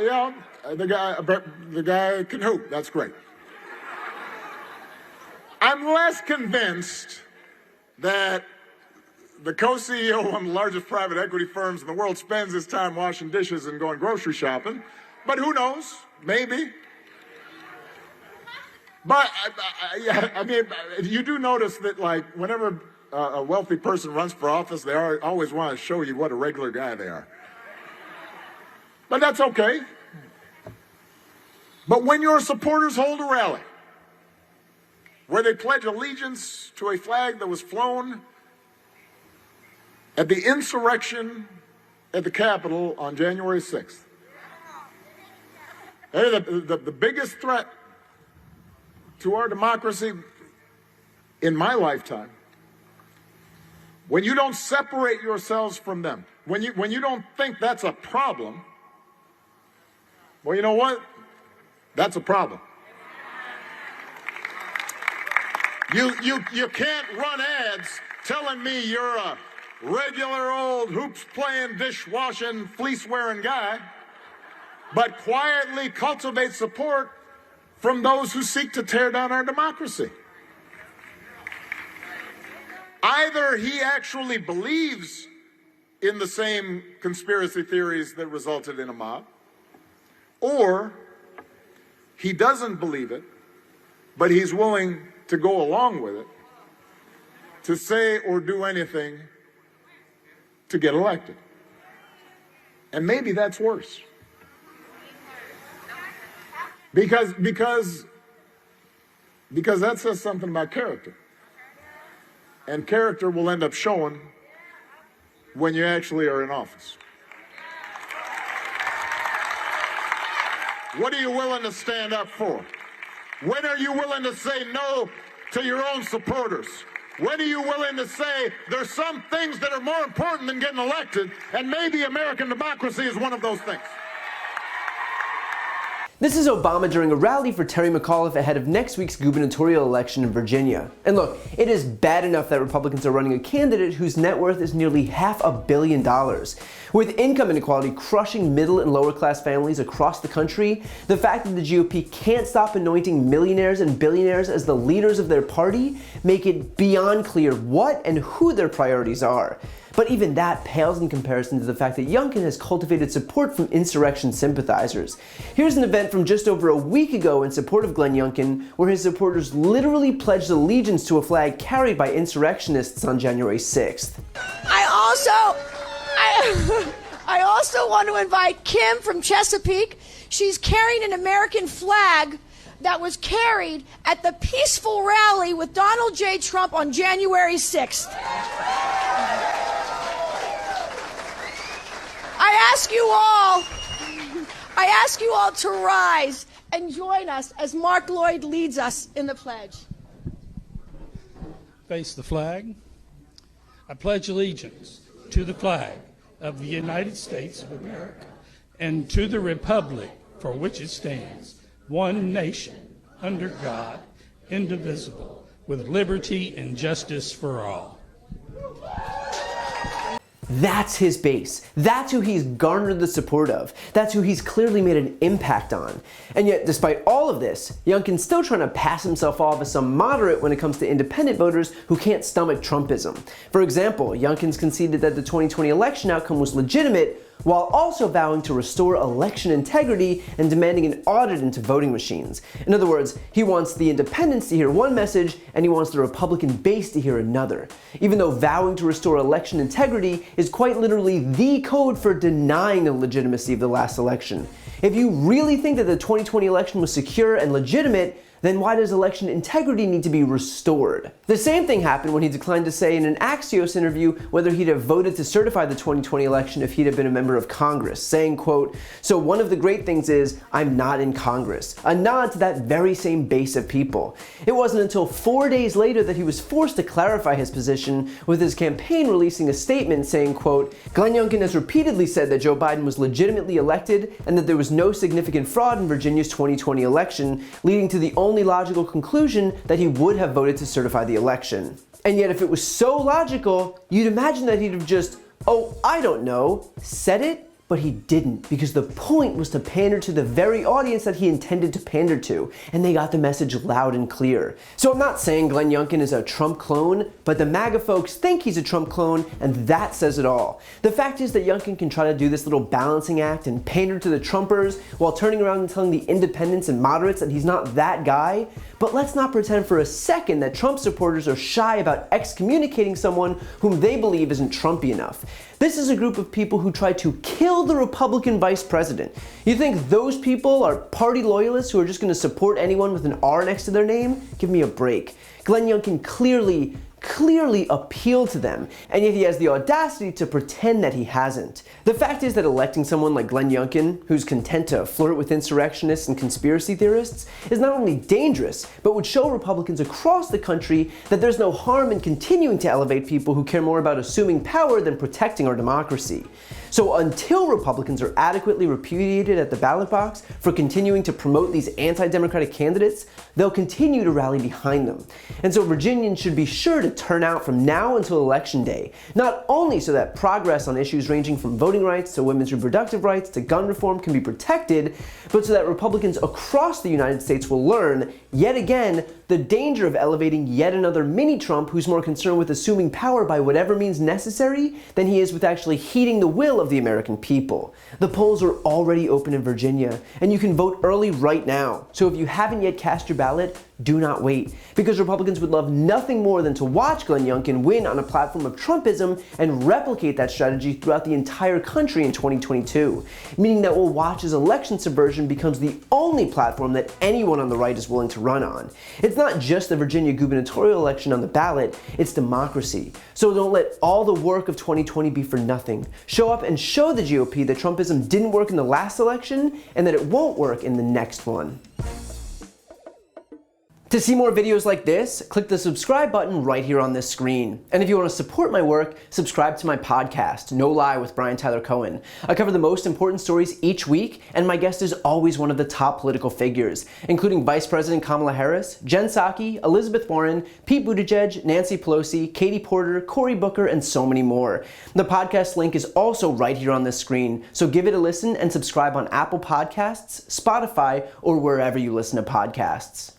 Yeah, the guy can hoop. That's great. I'm less convinced that the co-CEO of one of the largest private equity firms in the world spends his time washing dishes and going grocery shopping. But who knows? Maybe. But, I mean, you do notice that, like, whenever a wealthy person runs for office, they always want to show you what a regular guy they are. But that's okay. But when your supporters hold a rally where they pledge allegiance to a flag that was flown at the insurrection at the Capitol on January 6th, the biggest threat to our democracy in my lifetime, when you don't separate yourselves from them, when you don't think that's a problem, well, you know what? That's a problem. You can't run ads telling me you're a regular old hoops playing, dishwashing, fleece wearing guy, but quietly cultivate support from those who seek to tear down our democracy. Either he actually believes in the same conspiracy theories that resulted in a mob, or he doesn't believe it, but he's willing to go along with it, to say or do anything to get elected. And maybe that's worse. Because that says something about character. And character will end up showing when you actually are in office. What are you willing to stand up for? When are you willing to say no to your own supporters? When are you willing to say there's some things that are more important than getting elected, and maybe American democracy is one of those things? This is Obama during a rally for Terry McAuliffe ahead of next week's gubernatorial election in Virginia. And look, it is bad enough that Republicans are running a candidate whose net worth is nearly $500 million. With income inequality crushing middle and lower class families across the country, the fact that the GOP can't stop anointing millionaires and billionaires as the leaders of their party make it beyond clear what and who their priorities are. But even that pales in comparison to the fact that Youngkin has cultivated support from insurrection sympathizers. Here's an event from just over a week ago in support of Glenn Youngkin, where his supporters literally pledged allegiance to a flag carried by insurrectionists on January 6th. I also want to invite Kim from Chesapeake. She's carrying an American flag that was carried at the peaceful rally with Donald J. Trump on January 6th. I ask you all to rise and join us as Mark Lloyd leads us in the pledge. Face the flag. I pledge allegiance to the flag of the United States of America and to the republic for which it stands, one nation, under God, indivisible, with liberty and justice for all. That's his base. That's who he's garnered the support of. That's who he's clearly made an impact on. And yet, despite all of this, Youngkin's still trying to pass himself off as some moderate when it comes to independent voters who can't stomach Trumpism. For example, Youngkin's conceded that the 2020 election outcome was legitimate, while also vowing to restore election integrity and demanding an audit into voting machines. In other words, he wants the independents to hear one message and he wants the Republican base to hear another, even though vowing to restore election integrity is quite literally the code for denying the legitimacy of the last election. If you really think that the 2020 election was secure and legitimate, then why does election integrity need to be restored? The same thing happened when he declined to say in an Axios interview whether he'd have voted to certify the 2020 election if he'd have been a member of Congress, saying, quote, "So one of the great things is I'm not in Congress," a nod to that very same base of people. It wasn't until 4 days later that he was forced to clarify his position, with his campaign releasing a statement saying, quote, "Glenn Youngkin has repeatedly said that Joe Biden was legitimately elected and that there was no significant fraud in Virginia's 2020 election, leading to the only logical conclusion that he would have voted to certify the election." And yet if it was so logical, you'd imagine that he'd have just, oh, I don't know, said it But he didn't, because the point was to pander to the very audience that he intended to pander to, and they got the message loud and clear. So I'm not saying Glenn Youngkin is a Trump clone, but the MAGA folks think he's a Trump clone, and that says it all. The fact is that Youngkin can try to do this little balancing act and pander to the Trumpers while turning around and telling the independents and moderates that he's not that guy, but let's not pretend for a second that Trump supporters are shy about excommunicating someone whom they believe isn't Trumpy enough. This is a group of people who tried to kill the Republican vice president. You think those people are party loyalists who are just going to support anyone with an R next to their name? Give me a break. Glenn Youngkin clearly appealed to them, and yet he has the audacity to pretend that he hasn't. The fact is that electing someone like Glenn Youngkin, who's content to flirt with insurrectionists and conspiracy theorists, is not only dangerous, but would show Republicans across the country that there's no harm in continuing to elevate people who care more about assuming power than protecting our democracy. So until Republicans are adequately repudiated at the ballot box for continuing to promote these anti-democratic candidates, they'll continue to rally behind them. And so Virginians should be sure to turn out from now until Election Day, not only so that progress on issues ranging from voting rights to women's reproductive rights to gun reform can be protected, but so that Republicans across the United States will learn, yet again, the danger of elevating yet another mini-Trump who's more concerned with assuming power by whatever means necessary than he is with actually heeding the will of the American people. The polls are already open in Virginia, and you can vote early right now. So if you haven't yet cast your ballot, do not wait, because Republicans would love nothing more than to watch Glenn Youngkin win on a platform of Trumpism and replicate that strategy throughout the entire country in 2022, meaning that we'll watch as election subversion becomes the only platform that anyone on the right is willing to run on. It's not just the Virginia gubernatorial election on the ballot, it's democracy. So don't let all the work of 2020 be for nothing. Show up and show the GOP that Trumpism didn't work in the last election and that it won't work in the next one. To see more videos like this, click the subscribe button right here on this screen. And if you want to support my work, subscribe to my podcast, No Lie with Brian Tyler Cohen. I cover the most important stories each week, and my guest is always one of the top political figures, including Vice President Kamala Harris, Jen Psaki, Elizabeth Warren, Pete Buttigieg, Nancy Pelosi, Katie Porter, Cory Booker, and so many more. The podcast link is also right here on this screen, so give it a listen and subscribe on Apple Podcasts, Spotify, or wherever you listen to podcasts.